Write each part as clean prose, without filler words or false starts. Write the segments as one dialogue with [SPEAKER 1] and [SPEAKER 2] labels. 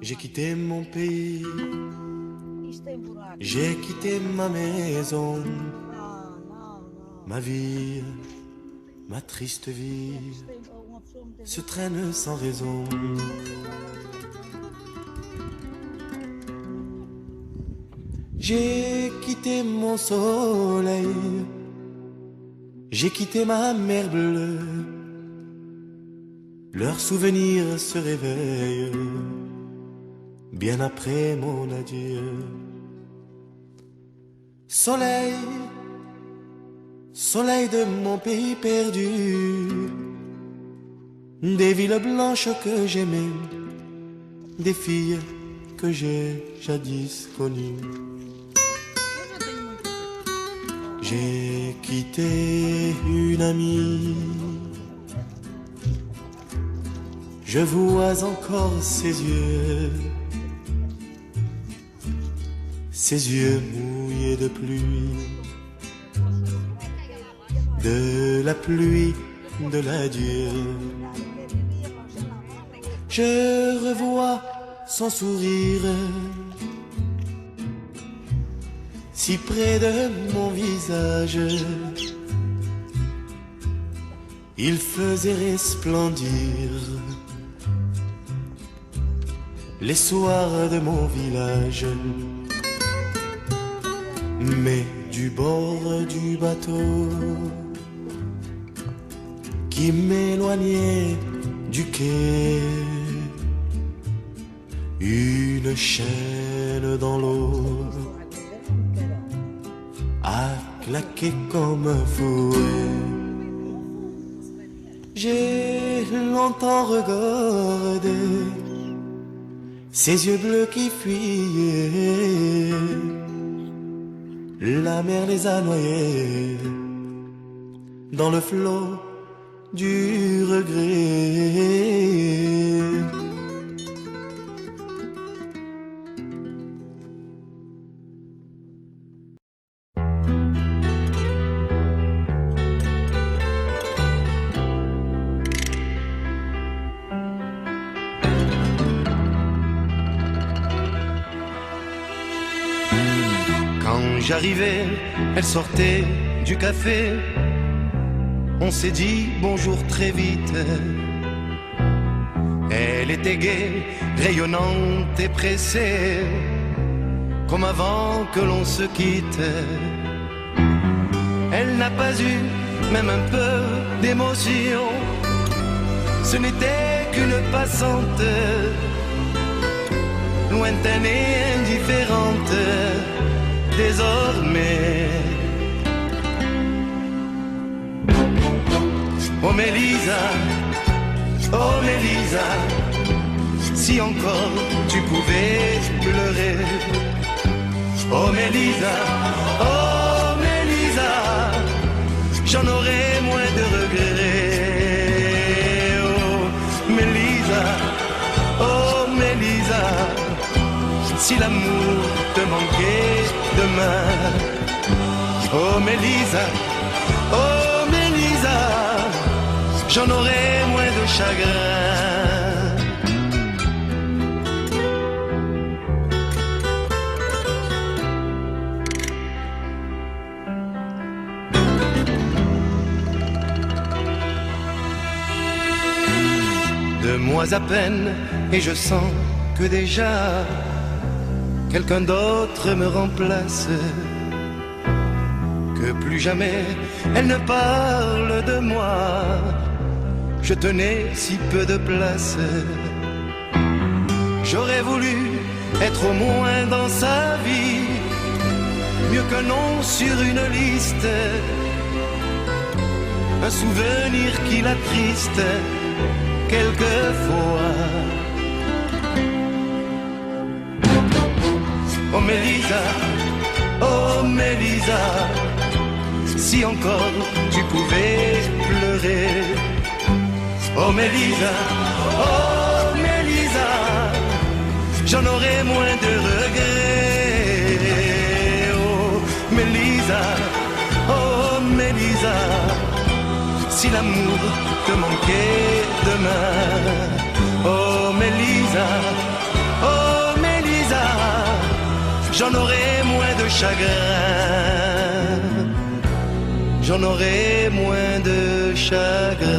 [SPEAKER 1] J'ai quitté mon pays, j'ai quitté ma maison, ma vie, ma triste vie se traîne sans raison. J'ai quitté mon soleil, j'ai quitté ma mer bleue. Leurs souvenirs se réveillent bien après mon adieu. Soleil, soleil de mon pays perdu, des villes blanches que j'aimais, des filles que j'ai jadis connues. J'ai quitté une amie, je vois encore ses yeux mouillés de pluie, de la pluie de l'adieu. Je revois son sourire si près de mon visage, il faisait resplendir les soirs de mon village. Mais du bord du bateau qui m'éloignait du quai, une chaîne dans l'eau a claqué comme un fouet. J'ai longtemps regardé ses yeux bleus qui fuyaient, la mer les a noyés dans le flot du regret. J'arrivais, elle sortait du café. On s'est dit bonjour très vite. Elle était gaie, rayonnante et pressée, comme avant que l'on se quitte. Elle n'a pas eu même un peu d'émotion. Ce n'était qu'une passante, lointaine et indifférente. Désormais, oh Mélisa, oh Mélisa, si encore tu pouvais pleurer. Oh Mélisa, oh Mélisa, j'en aurais moins de regrets. Oh Mélisa, oh Mélisa, si l'amour te manquait demain. Oh Mélisa, oh Mélisa, j'en aurais moins de chagrin. Deux mois à peine et je sens que déjà quelqu'un d'autre me remplace, que plus jamais elle ne parle de moi. Je tenais si peu de place. J'aurais voulu être au moins dans sa vie, mieux qu'un nom sur une liste, un souvenir qui l'attriste quelquefois. Oh Mélisa, oh Mélisa, si encore tu pouvais pleurer. Oh Mélisa, oh Mélisa, j'en aurais moins de regrets. Oh Mélisa, oh Mélisa, si l'amour te manquait demain. Oh Mélisa, j'en aurai moins de chagrin, j'en aurai moins de chagrin.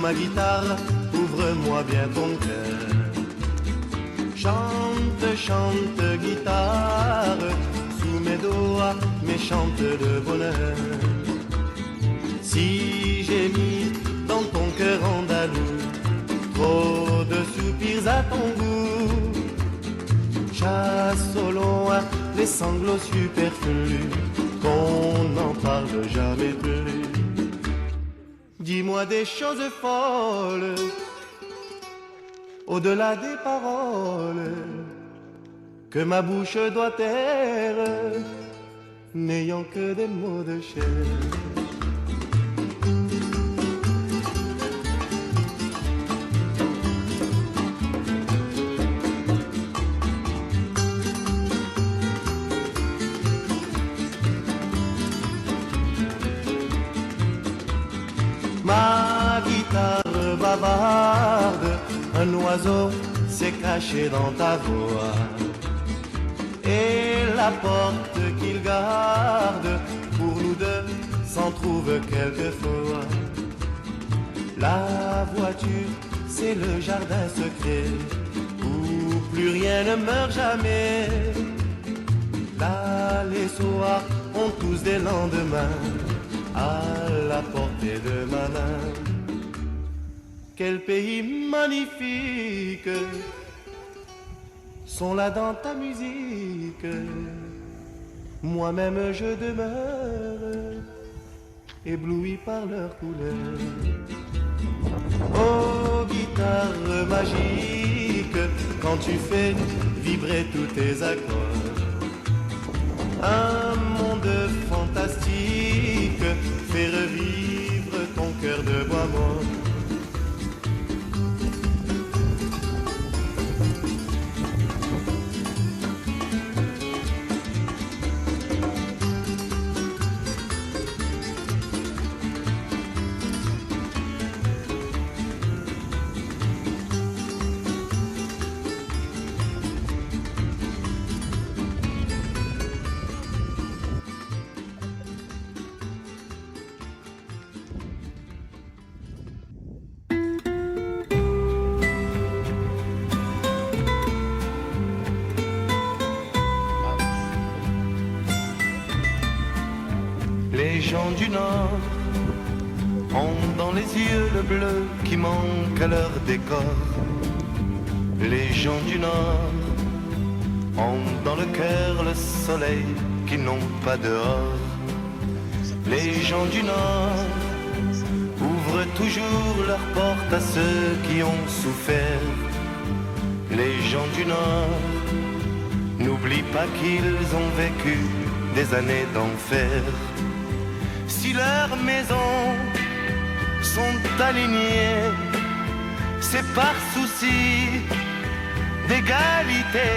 [SPEAKER 2] Ma guitare, ouvre-moi bien ton cœur. Chante, chante, guitare, sous mes doigts, mes chantes de bonheur. Si j'ai mis dans ton cœur andalou trop de soupirs à ton goût, chasse au loin les sanglots superflus, qu'on n'en parle jamais plus. Dis-moi des choses folles, au-delà des paroles, que ma bouche doit taire, n'ayant que des mots de chair. Ma guitare bavarde, un oiseau s'est caché dans ta voix. Et la porte qu'il garde pour nous deux s'en trouve quelquefois. La voiture, c'est le jardin secret où plus rien ne meurt jamais. Là, les soirs ont tous des lendemains à la portée de ma main. Quel pays magnifique sont là dans ta musique. Moi-même je demeure ébloui par leur couleur. Oh guitare magique, quand tu fais vibrer tous tes accords, un monde fantastique fait revivre ton cœur de bois mort.
[SPEAKER 1] Les gens du Nord ont dans les yeux le bleu qui manque à leur décor. Les gens du Nord ont dans le cœur le soleil qu'ils n'ont pas dehors. Les gens du Nord ouvrent toujours leurs portes à ceux qui ont souffert. Les gens du Nord n'oublient pas qu'ils ont vécu des années d'enfer. Si leur maison sont alignés, c'est par souci d'égalité.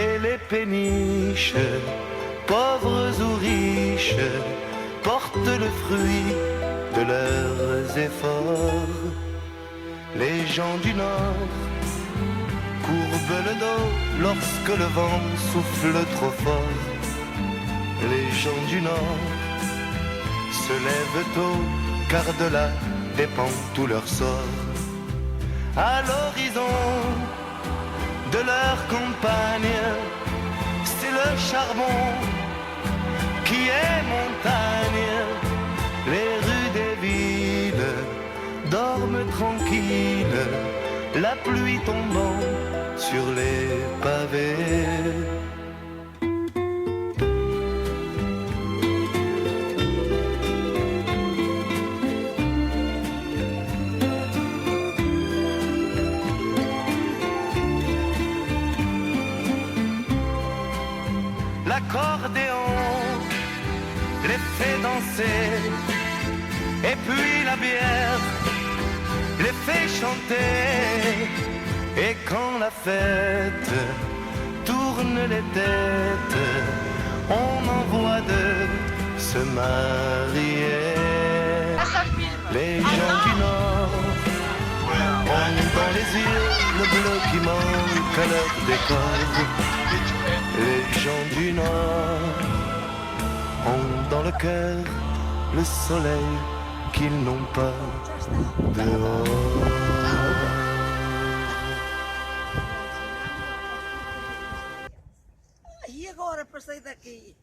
[SPEAKER 1] Et les péniches, pauvres ou riches, portent le fruit de leurs efforts. Les gens du Nord courbent le dos lorsque le vent souffle trop fort. Les gens du Nord se lèvent tôt, car de là dépend tout leur sort. À l'horizon de leur campagne, c'est le charbon qui est montagne. Les rues des villes dorment tranquilles, la pluie tombant sur les pavés. L'accordéon les fait danser, et puis la bière les fait chanter. Et quand la fête tourne les têtes, on envoie de se marier. Les gens du Nord ont dans les yeux le bleu qui manque à leur décor. Les gens du Nord ont dans le cœur le soleil qu'ils n'ont pas dehors.
[SPEAKER 3] E agora para sair daqui?